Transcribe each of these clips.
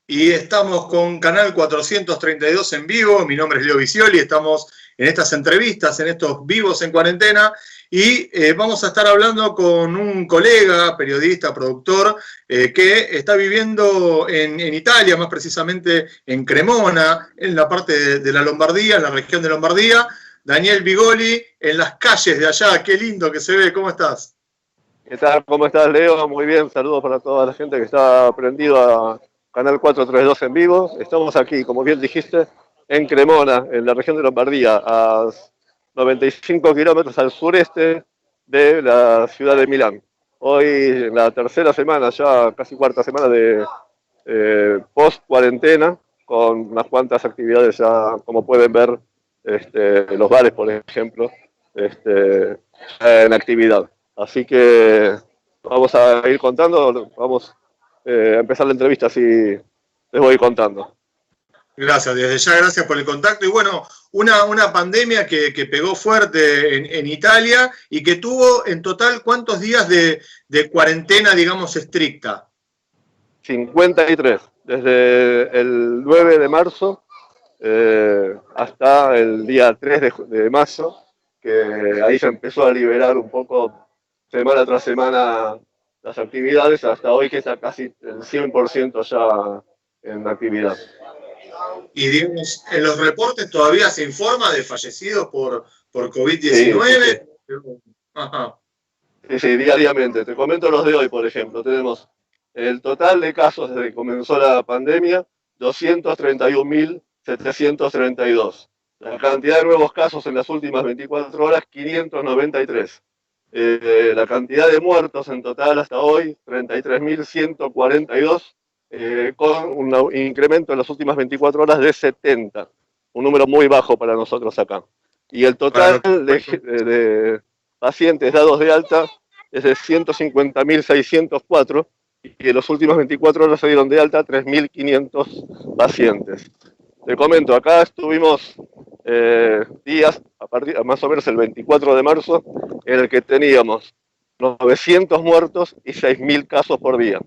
Y estamos con Canal 432 en vivo. Mi nombre es Leo Visioli. Estamos en estas entrevistas, en estos vivos en cuarentena. Y vamos a estar hablando con un colega, periodista, productor, que está viviendo en Italia, más precisamente en Cremona, en la parte de la Lombardía, en la región de Lombardía. Daniel Bigoli, en las calles de allá. Qué lindo que se ve. ¿Cómo estás? ¿Qué tal? ¿Cómo estás, Leo? Muy bien, saludos para toda la gente que está prendido a Canal 432 en vivo. Estamos aquí, como bien dijiste, en Cremona, en la región de Lombardía, a 95 kilómetros al sureste de la ciudad de Milán. Hoy, la tercera semana, ya casi cuarta semana de post-cuarentena, con unas cuantas actividades ya, como pueden ver, los bares, por ejemplo, en actividad. Así que vamos a ir contando, vamos a empezar la entrevista, así les voy contando. Gracias, desde ya gracias por el contacto. Y bueno, una pandemia que pegó fuerte en Italia y que tuvo en total cuántos días de cuarentena, digamos, estricta. 53, desde el 9 de marzo hasta el día 3 de mayo, que ahí se empezó a liberar un poco semana tras semana las actividades, hasta hoy que está casi el 100% ya en actividad. Y digamos, en los reportes todavía se informa de fallecidos por Sí, sí, sí. COVID-19. Ajá. Sí, sí, diariamente. Te comento los de hoy, por ejemplo. Tenemos el total de casos desde que comenzó la pandemia, 231.732. La cantidad de nuevos casos en las últimas 24 horas, 593. La cantidad de muertos en total hasta hoy, 33.142, con un incremento en las últimas 24 horas de 70. Un número muy bajo para nosotros acá. Y el Para total lo de pacientes dados de alta es de 150.604 y en las últimas 24 horas se dieron de alta 3.500 pacientes. Te comento, acá estuvimos días, más o menos el 24 de marzo, en el que teníamos 900 muertos y 6.000 casos por día.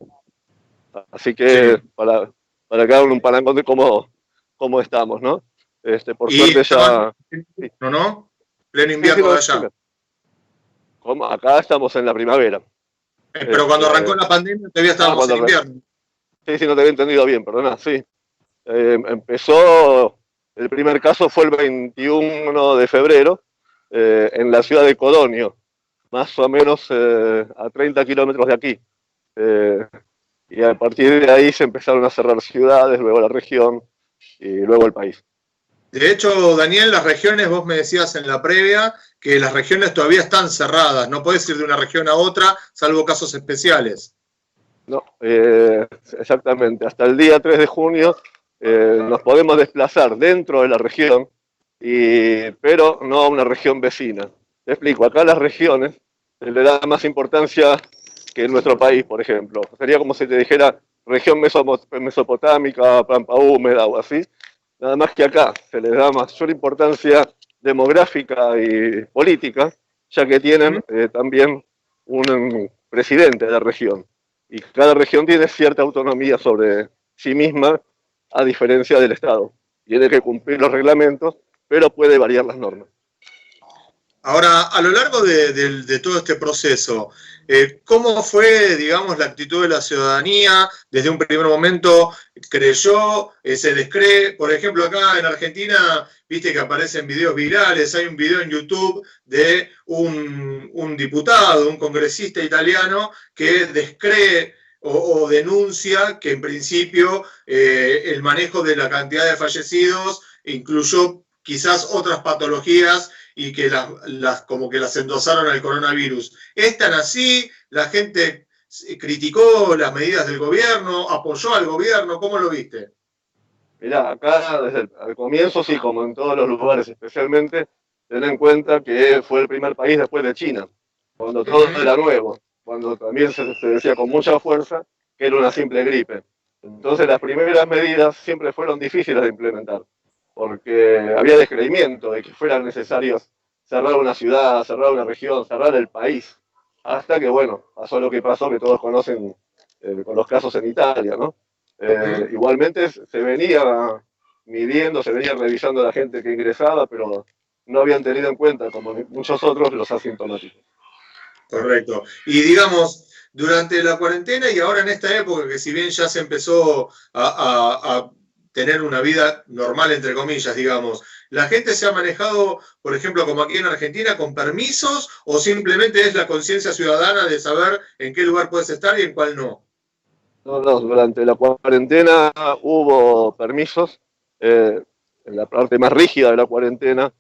Así que sí. para que hagan un parangón de cómo estamos, ¿no? Por Y suerte estaban ya... en Sí, invierno, ¿no? Pleno sí, invierno no, de allá. acá estamos en la primavera. Pero cuando arrancó Este, la pandemia todavía ah, estábamos en invierno. sí, sí, no te había entendido bien, perdona, sí. Empezó, el primer caso fue el 21 de febrero en la ciudad de Codogno, más o menos a 30 kilómetros de aquí. Eh, y a partir de ahí se empezaron a cerrar ciudades, luego la región y luego el país. De hecho, Daniel, las regiones, vos me decías en la previa que las regiones todavía están cerradas, no puedes ir de una región a otra, salvo casos especiales. No, exactamente. Hasta el día 3 de junio nos podemos desplazar dentro de la región, pero no a una región vecina. Te explico, acá las regiones se le da más importancia que en nuestro país, por ejemplo. Sería como si te dijera región mesopotámica, pampa húmeda o así. Nada más que acá se les da mayor importancia demográfica y política, ya que tienen también un presidente de la región. Y cada región tiene cierta autonomía sobre sí misma, a diferencia del Estado. Tiene que cumplir los reglamentos, pero puede variar las normas. Ahora, a lo largo de todo este proceso, ¿cómo fue, digamos, la actitud de la ciudadanía? Desde un primer momento, ¿creyó? ¿Se descree? Por ejemplo, acá en Argentina, viste que aparecen videos virales. Hay un video en YouTube de un diputado, un congresista italiano, que descree o denuncia que en principio el manejo de la cantidad de fallecidos incluyó quizás otras patologías y que como que las endosaron al coronavirus. ¿Es tan así? ¿La gente criticó las medidas del gobierno? ¿Apoyó al gobierno? ¿Cómo lo viste? Mirá, acá desde el comienzo, sí, como en todos los lugares especialmente, ten en cuenta que fue el primer país después de China, cuando todo era nuevo, cuando también se decía con mucha fuerza que era una simple gripe. Entonces las primeras medidas siempre fueron difíciles de implementar, porque había descreimiento de que fueran necesarios cerrar una ciudad, cerrar una región, cerrar el país, hasta que, bueno, pasó lo que pasó, que todos conocen con los casos en Italia, ¿no? Ujú. Igualmente se venía midiendo, se venía revisando la gente que ingresaba, pero no habían tenido en cuenta, como muchos otros, los asintomáticos. Correcto. Y digamos, durante la cuarentena y ahora en esta época, que si bien ya se empezó a tener una vida normal, entre comillas, digamos, ¿la gente se ha manejado, por ejemplo, como aquí en Argentina, con permisos o simplemente es la conciencia ciudadana de saber en qué lugar puedes estar y en cuál no? No, no, durante la cuarentena hubo permisos. En la parte más rígida de la cuarentena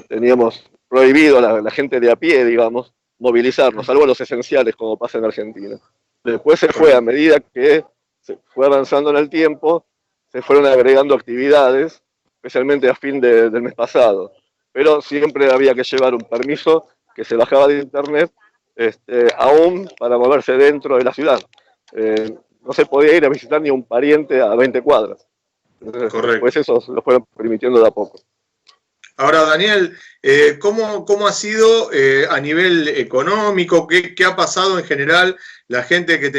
teníamos prohibido a la gente de a pie, digamos, movilizarnos, salvo los esenciales, como pasa en Argentina. Después se fue, a Correcto. medida que se fue avanzando en el tiempo, se fueron agregando actividades, especialmente a fin del mes pasado. Pero siempre había que llevar un permiso que se bajaba de internet, aún para moverse dentro de la ciudad. No se podía ir a visitar ni a un pariente a 20 cuadras. Entonces, Correcto. después eso lo fueron permitiendo de a poco. Ahora, Daniel, ¿cómo ha sido a nivel económico? ¿Qué ha pasado en general? La gente que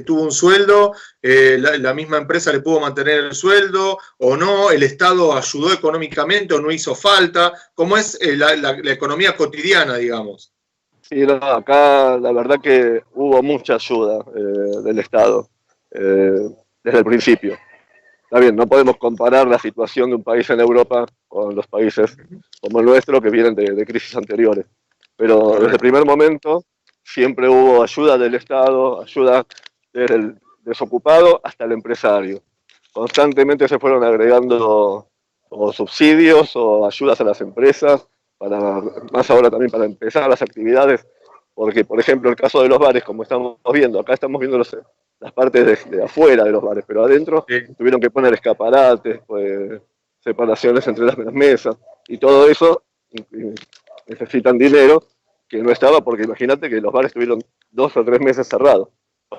tuvo un sueldo, la misma empresa le pudo mantener el sueldo o no, el Estado ayudó económicamente o no hizo falta. ¿Cómo es la economía cotidiana, digamos? Sí, no, acá la verdad que hubo mucha ayuda del Estado desde el principio. Está bien, no podemos comparar la situación de un país en Europa con los países como el nuestro que vienen de crisis anteriores. Pero desde el Correcto. primer momento siempre hubo ayuda del Estado, ayuda desde el desocupado hasta el empresario. Constantemente se fueron agregando o subsidios o ayudas a las empresas, para, más ahora también para empezar las actividades, porque por ejemplo el caso de los bares, como estamos viendo, acá estamos viendo las partes de afuera de los bares, pero adentro Sí. tuvieron que poner escaparates, pues, separaciones entre las mesas, y todo eso necesitan dinero que no estaba, porque imagínate que los bares tuvieron 2 o 3 meses cerrados.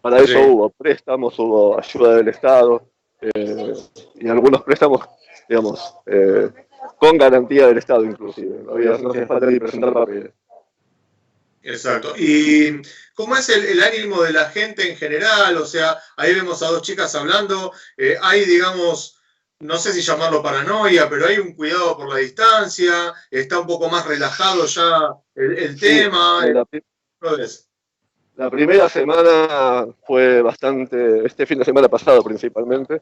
Para eso Sí. hubo préstamos, hubo ayuda del Estado, y algunos préstamos, digamos, con garantía del Estado inclusive. No hacía falta ni presentar papeles. Exacto. ¿Y cómo es el ánimo de la gente en general? O sea, ahí vemos a dos chicas hablando, hay, digamos, no sé si llamarlo paranoia, pero hay un cuidado por la distancia, está un poco más relajado ya el Sí, tema. ¿Lo ves? la primera semana fue bastante, este fin de semana pasado principalmente,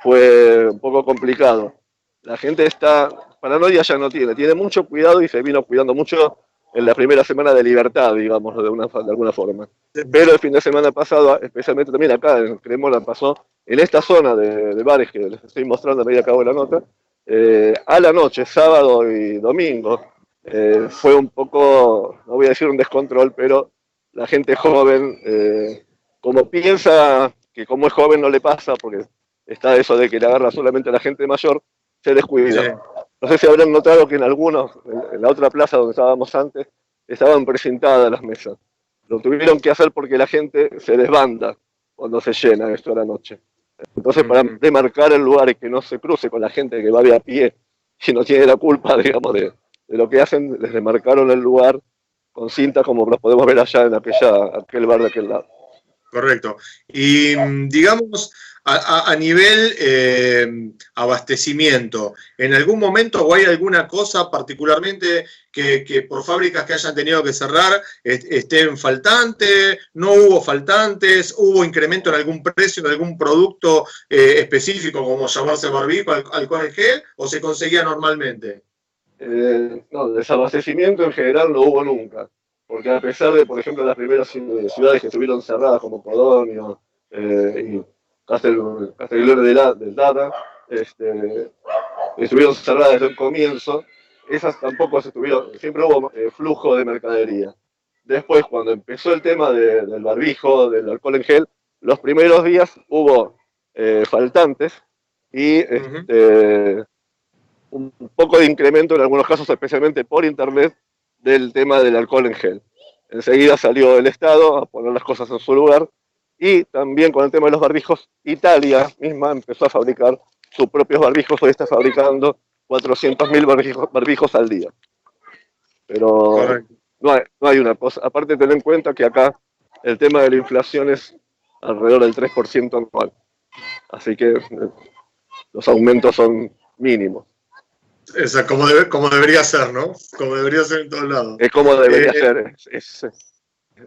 fue un poco complicado. La gente está, paranoia ya no tiene mucho cuidado y se vino cuidando mucho en la primera semana de libertad, digamos, de alguna forma. Pero el fin de semana pasado, especialmente también acá en Cremona, pasó en esta zona de bares que les estoy mostrando a medida que hago la nota, a la noche, sábado y domingo, fue un poco, no voy a decir un descontrol, pero la gente joven, como piensa que como es joven no le pasa, porque está eso de que le agarra solamente a la gente mayor, se Sí, descuida. No sé si habrán notado que en algunos, en la otra plaza donde estábamos antes, estaban presentadas las mesas. Lo tuvieron que hacer porque la gente se desbanda cuando se llena esto a la noche. Entonces, para ujú, demarcar el lugar y que no se cruce con la gente que va de a pie y no tiene la culpa, digamos, de lo que hacen, les demarcaron el lugar con cinta como los podemos ver allá en aquel bar de aquel lado. correcto. Y digamos, a nivel abastecimiento, ¿en algún momento o hay alguna cosa particularmente que por fábricas que hayan tenido que cerrar estén faltantes? ¿No hubo faltantes? ¿Hubo incremento en algún precio, en algún producto específico, como llamarse barbijo, alcohol en gel, o se conseguía normalmente? No, desabastecimiento en general no hubo nunca, porque a pesar de, por ejemplo, las primeras ciudades que estuvieron cerradas como Codogno y Castellón del Data, estuvieron cerradas desde el comienzo, esas tampoco se tuvieron, siempre hubo flujo de mercadería. Después, cuando empezó el tema del barbijo, del alcohol en gel, los primeros días hubo faltantes y Uh -huh. un poco de incremento en algunos casos, especialmente por internet, del tema del alcohol en gel. Enseguida salió el Estado a poner las cosas en su lugar y también con el tema de los barbijos, Italia misma empezó a fabricar sus propios barbijos, hoy está fabricando 400.000 barbijos al día. Pero Correcto. no hay una cosa, aparte ten en cuenta que acá el tema de la inflación es alrededor del 3% anual. Así que los aumentos son mínimos. Como debería ser, ¿no? Como debería ser en todos lados. Es como debería ser.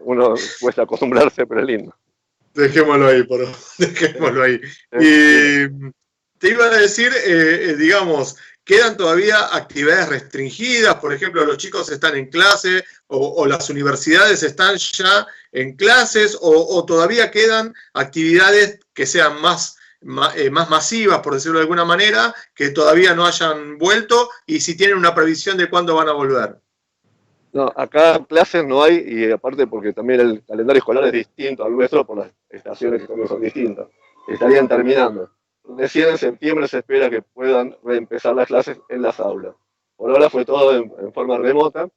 Uno cuesta acostumbrarse, pero es lindo. Dejémoslo ahí, dejémoslo ahí. Y te iba a decir, digamos, ¿quedan todavía actividades restringidas? Por ejemplo, los chicos están en clase o las universidades están ya en clases o todavía quedan actividades que sean más masivas, por decirlo de alguna manera, que todavía no hayan vuelto y si tienen una previsión de cuándo van a volver. No, acá clases no hay, y aparte porque también el calendario escolar es distinto al nuestro por las estaciones que también son distintas. Estarían terminando. Recién en septiembre se espera que puedan reempezar las clases en las aulas. Por ahora fue todo en forma remota,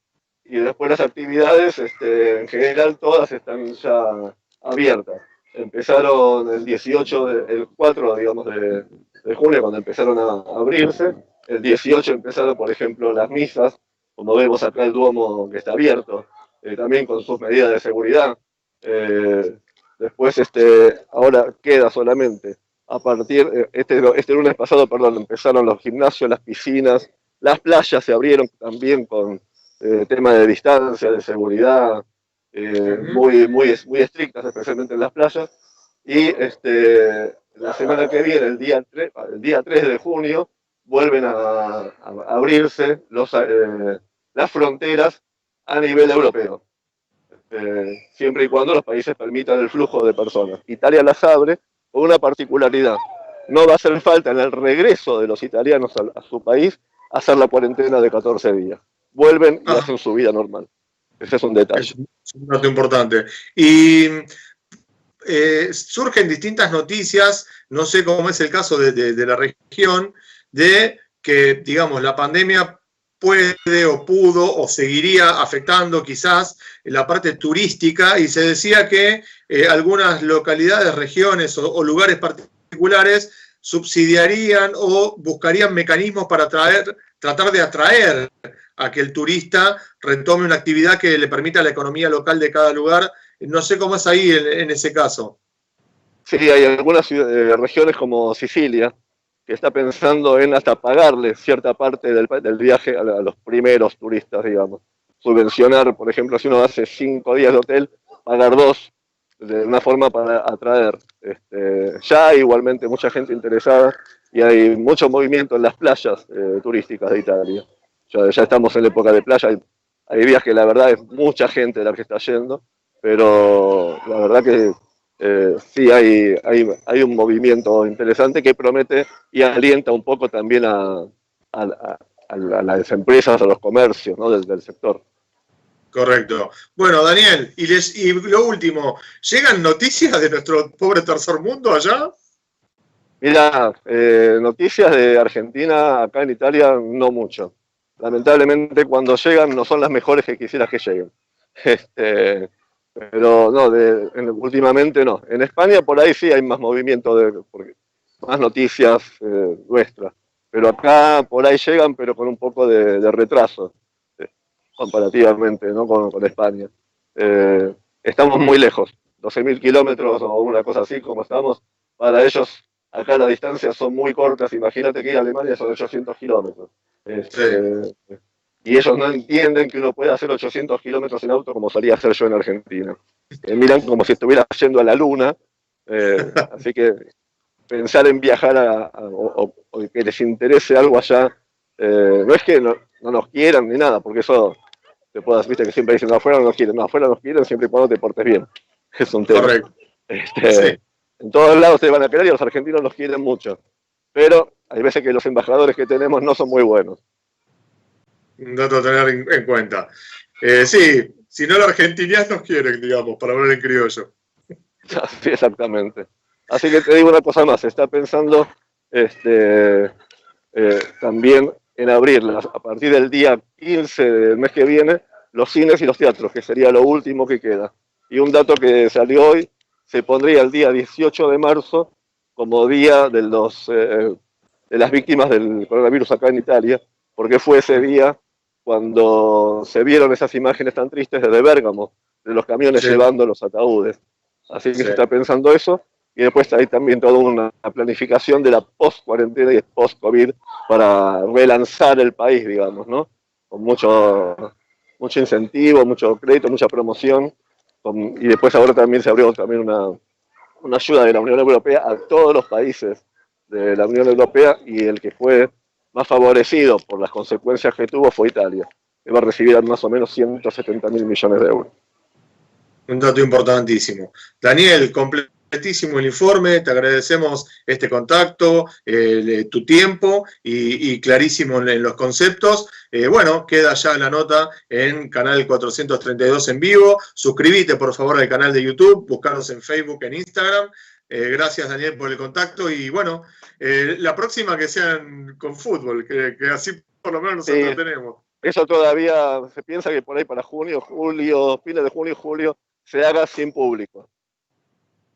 y después las actividades, en general todas están ya abiertas. Empezaron el 18, el 4, digamos, de junio, cuando empezaron a abrirse. El 18 empezaron, por ejemplo, las misas, como vemos acá el Duomo que está abierto, también con sus medidas de seguridad. Después, ahora queda solamente, a partir, este lunes pasado, perdón, empezaron los gimnasios, las piscinas, las playas se abrieron también con tema de distancia, de seguridad, muy estrictas, especialmente en las playas. Y la semana que viene, el día 3 de junio, vuelven a abrirse las fronteras a nivel europeo, siempre y cuando los países permitan el flujo de personas. Italia las abre con una particularidad: no va a hacer falta en el regreso de los italianos a su país hacer la cuarentena de 14 días. Vuelven y hacen su vida normal. Ese es un detalle. Es un dato importante. Y surgen distintas noticias, no sé cómo es el caso de la región, de que, digamos, la pandemia puede o pudo o seguiría afectando quizás la parte turística, y se decía que algunas localidades, regiones o lugares particulares subsidiarían o buscarían mecanismos para tratar de atraer a que el turista retome una actividad que le permita a la economía local de cada lugar. No sé cómo es ahí en ese caso. Sí, hay algunas regiones como Sicilia que está pensando en hasta pagarle cierta parte del viaje a los primeros turistas, digamos. Subvencionar, por ejemplo, si uno hace 5 días de hotel, pagar 2, de una forma para atraer. Ya hay igualmente mucha gente interesada y hay mucho movimiento en las playas turísticas de Italia. Ya estamos en la época de playa, hay días que la verdad es mucha gente la que está yendo, pero la verdad que sí hay un movimiento interesante que promete y alienta un poco también a las empresas, a los comercios, ¿no?, del sector. Correcto. Bueno, Daniel, y lo último, ¿llegan noticias de nuestro pobre tercer mundo allá? Mira, noticias de Argentina acá en Italia no mucho. Lamentablemente cuando llegan no son las mejores que quisieras que lleguen. Pero no, últimamente no. En España por ahí sí hay más movimiento, más noticias nuestras. Pero acá por ahí llegan, pero con un poco de retraso, comparativamente, ¿no?, con España. Estamos muy lejos, 12.000 kilómetros o una cosa así como estamos. Para ellos acá las distancias son muy cortas. Imagínate que ir a Alemania son 800 kilómetros. Y ellos no entienden que uno puede hacer 800 kilómetros en auto como solía hacer yo en Argentina. Miran como si estuviera yendo a la luna. Así que pensar en viajar o que les interese algo allá, no es que no nos quieran ni nada, porque eso te puedas, viste que siempre dicen, no, afuera no nos quieren. No, afuera nos quieren siempre y cuando te portes bien. Es un tema. Correcto. Sí. En todos lados te van a querer y los argentinos los quieren mucho. Pero hay veces que los embajadores que tenemos no son muy buenos. Un dato a tener en cuenta. Sí, si no la argentinidad nos quieren, digamos, para hablar en criollo. Sí, exactamente. Así que te digo una cosa más, se está pensando también en abrirlas a partir del día 15 del mes que viene, los cines y los teatros, que sería lo último que queda. Y un dato que salió hoy, se pondría el día 18 de marzo como día de las víctimas del coronavirus acá en Italia, porque fue ese día cuando se vieron esas imágenes tan tristes desde Bérgamo, de los camiones llevando los ataúdes. Así que se está pensando eso, y después hay también toda una planificación de la post-cuarentena y post-COVID para relanzar el país, digamos, ¿no? Con mucho incentivo, mucho crédito, mucha promoción, y después ahora también se abrió también una ayuda de la Unión Europea a todos los países de la Unión Europea, y el que fue más favorecido por las consecuencias que tuvo fue Italia, que va a recibir más o menos 170.000 millones de euros. Un dato importantísimo. Daniel, completísimo el informe, te agradecemos este contacto, tu tiempo y clarísimo en los conceptos. Bueno, queda ya la nota en Canal 432 en vivo. Suscríbete por favor al canal de YouTube, buscaros en Facebook, en Instagram. Gracias Daniel por el contacto y bueno, la próxima que sean con fútbol, que así por lo menos nos entretenemos. Eso todavía se piensa que por ahí para junio, julio, fines de junio y julio, se haga sin público.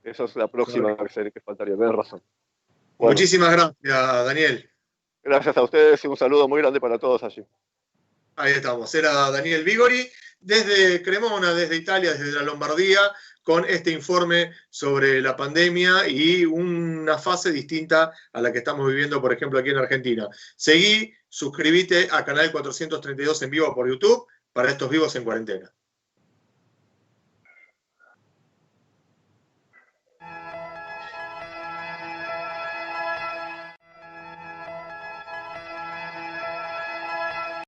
Esa es la próxima que faltaría, tenés razón. Bueno, muchísimas gracias, Daniel. Gracias a ustedes y un saludo muy grande para todos allí. Ahí estamos, era Daniel Vigori, desde Cremona, desde Italia, desde la Lombardía, con este informe sobre la pandemia y una fase distinta a la que estamos viviendo, por ejemplo, aquí en Argentina. Seguí, suscríbete a Canal 432 en vivo por YouTube para estos vivos en cuarentena.